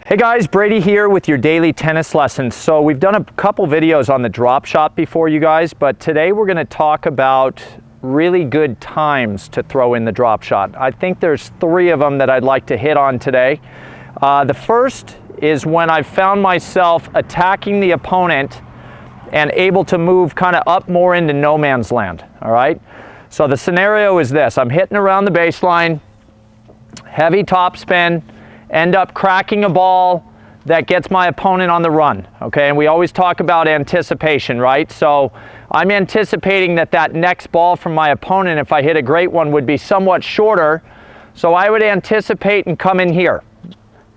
Hey guys, Brady here with your daily tennis lessons. So we've done a couple videos on the drop shot before, you guys, but today we're going to talk about really good times to throw in the drop shot. I think there's three of them that I'd like to hit on today. The first is when I've found myself attacking the opponent and able to move kind of up more into no man's land, all right? So the scenario is this: I'm hitting around the baseline, heavy topspin, end up cracking a ball that gets my opponent on the run, okay? And we always talk about anticipation, right? So I'm anticipating that that next ball from my opponent, if I hit a great one, would be somewhat shorter. So I would anticipate and come in here,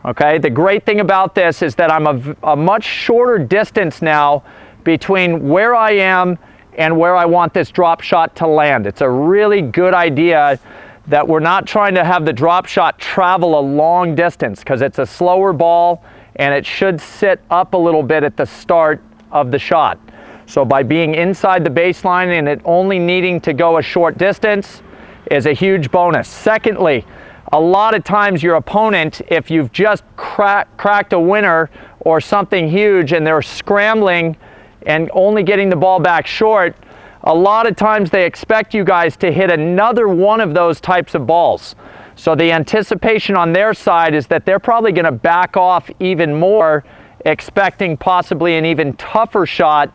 okay? The great thing about this is that I'm a much shorter distance now between where I am and where I want this drop shot to land. It's a really good idea that we're not trying to have the drop shot travel a long distance, because it's a slower ball and it should sit up a little bit at the start of the shot. So by being inside the baseline and it only needing to go a short distance is a huge bonus. Secondly, a lot of times your opponent, if you've just cracked a winner or something huge and they're scrambling and only getting the ball back short, a lot of times they expect you guys to hit another one of those types of balls. So the anticipation on their side is that they're probably going to back off even more, expecting possibly an even tougher shot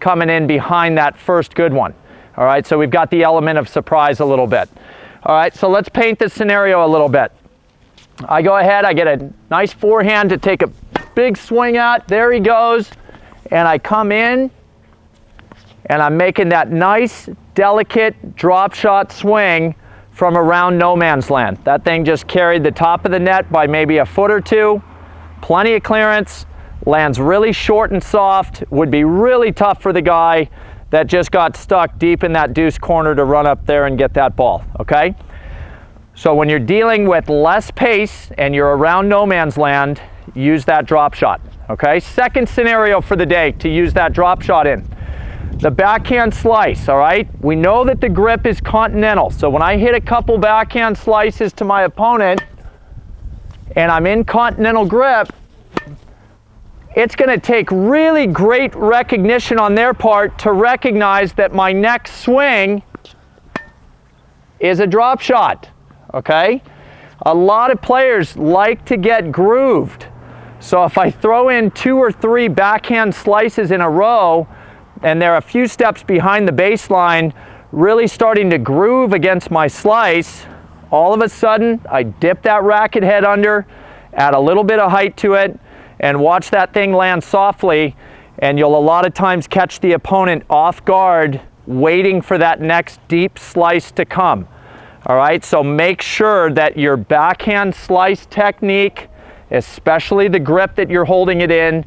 coming in behind that first good one. All right, so we've got the element of surprise a little bit. All right, so let's paint this scenario a little bit. I go ahead, I get a nice forehand to take a big swing at. There he goes. And I come in and I'm making that nice, delicate drop shot swing from around no man's land. That thing just carried the top of the net by maybe a foot or two. Plenty of clearance, lands really short and soft, would be really tough for the guy that just got stuck deep in that deuce corner to run up there and get that ball, okay? So when you're dealing with less pace and you're around no man's land, use that drop shot, okay? Second scenario for the day to use that drop shot in: the backhand slice, all right? We know that the grip is continental, so when I hit a couple backhand slices to my opponent and I'm in continental grip, it's going to take really great recognition on their part to recognize that my next swing is a drop shot, okay? A lot of players like to get grooved. So if I throw in 2 or 3 backhand slices in a row and they're a few steps behind the baseline, really starting to groove against my slice, all of a sudden I dip that racket head under, add a little bit of height to it, and watch that thing land softly, and you'll a lot of times catch the opponent off guard waiting for that next deep slice to come. All right, so make sure that your backhand slice technique, especially the grip that you're holding it in,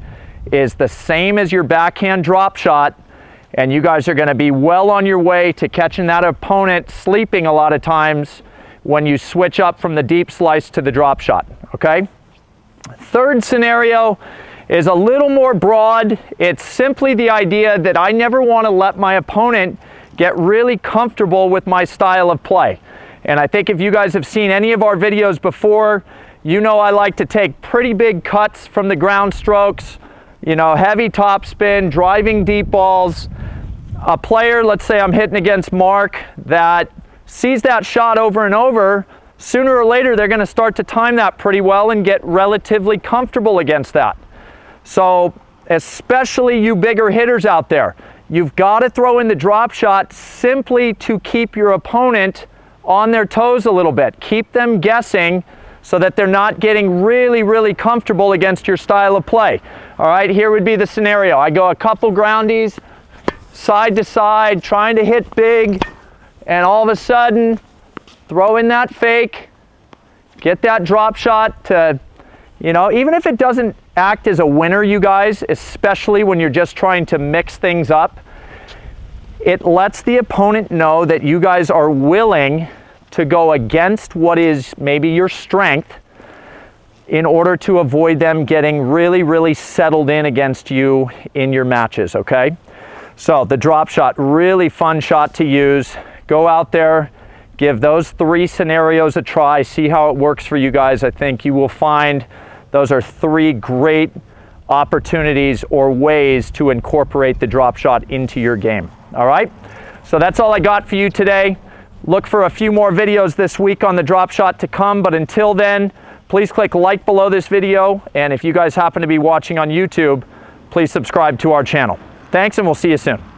is the same as your backhand drop shot, and you guys are going to be well on your way to catching that opponent sleeping a lot of times when you switch up from the deep slice to the drop shot, okay? Third scenario is a little more broad. It's simply the idea that I never want to let my opponent get really comfortable with my style of play. And I think if you guys have seen any of our videos before, you know I like to take pretty big cuts from the ground strokes, you know, heavy topspin, driving deep balls. A player, let's say I'm hitting against Mark, that sees that shot over and over, sooner or later they're going to start to time that pretty well and get relatively comfortable against that. So especially you bigger hitters out there, you've got to throw in the drop shot simply to keep your opponent on their toes a little bit. Keep them guessing so that they're not getting really, really comfortable against your style of play. All right, here would be the scenario. I go a couple groundies, side to side, trying to hit big, and all of a sudden, throw in that fake, get that drop shot to, you know, even if it doesn't act as a winner, you guys, especially when you're just trying to mix things up, it lets the opponent know that you guys are willing to go against what is maybe your strength in order to avoid them getting really, really settled in against you in your matches, okay? So the drop shot, really fun shot to use. Go out there, give those 3 scenarios a try, see how it works for you guys. I think you will find Those are 3 great opportunities or ways to incorporate the drop shot into your game. All right? So that's all I got for you today. Look for a few more videos this week on the drop shot to come, but until then, please click like below this video, and if you guys happen to be watching on YouTube, please subscribe to our channel. Thanks, and we'll see you soon.